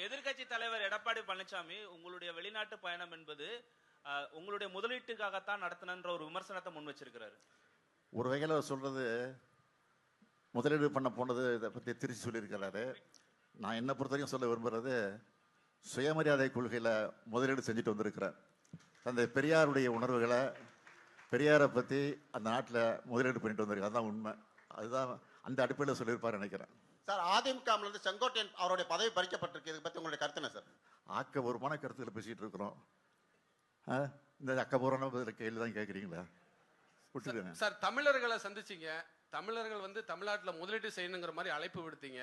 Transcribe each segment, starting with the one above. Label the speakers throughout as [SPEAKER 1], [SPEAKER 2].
[SPEAKER 1] எதிர்க்கட்சி தலைவர் எடப்பாடி பழனிசாமி உங்களுடைய வெளிநாட்டு பயணம் என்பது உங்களுடைய முதலீட்டுக்காகத்தான் நடத்தினன்ற ஒரு விமர்சனத்தை முன் வச்சிருக்கிறாரு.
[SPEAKER 2] ஒரு வகையில் சொல்றது முதலீடு பண்ண போனது இதை பற்றி திருச்சி சொல்லியிருக்கிறாரு. நான் என்ன பொறுத்த வரைக்கும் சொல்ல விரும்புறது, சுயமரியாதை கொள்கையில் முதலீடு செஞ்சுட்டு வந்திருக்கிறேன். அந்த பெரியாருடைய உணர்வுகளை, பெரியாரை பற்றி அந்த நாட்டில் முதலீடு பண்ணிட்டு வந்திருக்கேன். அதுதான் உண்மை. அதுதான் அந்த அடிப்படையில் சொல்லியிருப்பார் நினைக்கிறேன்.
[SPEAKER 3] சார், அதிமுக செங்கோட்டையன் அவருடைய பதவி பறிக்கப்பட்டிருக்கு. இதை பற்றி உங்களுடைய கருத்து என்ன சார்?
[SPEAKER 2] ஆக்கபூர்வமான கருத்துக்களை பேசிட்டு இருக்கிறோம். இந்த அக்கபூர்வமான கேள்வி தான் கேட்குறீங்களா? விட்டுருங்க
[SPEAKER 4] சார். தமிழர்களை சந்திச்சிங்க, தமிழர்கள் தமிழ்நாட்டில் முதலீடு செய்யணுங்கிற மாதிரி அழைப்பு விடுத்தீங்க.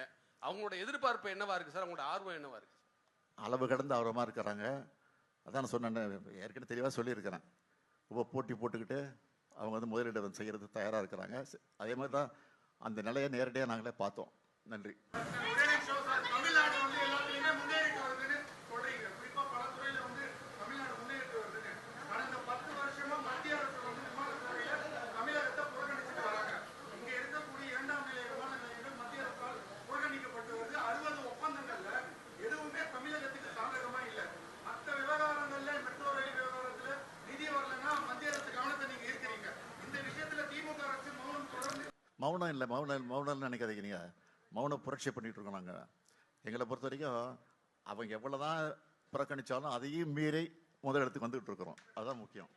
[SPEAKER 4] அவங்களோட எதிர்பார்ப்பு என்னவா இருக்கு சார்? அவங்களோட ஆர்வம் என்னவா இருக்கு?
[SPEAKER 2] அளவு கடந்து ஆர்வமாக இருக்கிறாங்க. அதான் சொன்னேன், ஏற்கனவே தெளிவாக சொல்லியிருக்கிறேன். ரொம்ப போட்டி போட்டுக்கிட்டு அவங்க முதலீடு செய்கிறது தயாராக இருக்கிறாங்க. அதே மாதிரி தான் அந்த நிலையை நேரடியாக நாங்களே பார்த்தோம். நன்றி. மௌனம் இல்லை, மௌனம்னு நினைக்காதீங்க. நீங்கள் மௌனம் புரட்சி பண்ணிட்டு இருக்கோம். நாங்கள் எங்களை பொறுத்த வரைக்கும் அவங்க எவ்வளோதான் புறக்கணித்தாலும் அதையும் மீறி முதலிடத்துக்கு வந்துகிட்டு இருக்கிறோம். அதுதான் முக்கியம்.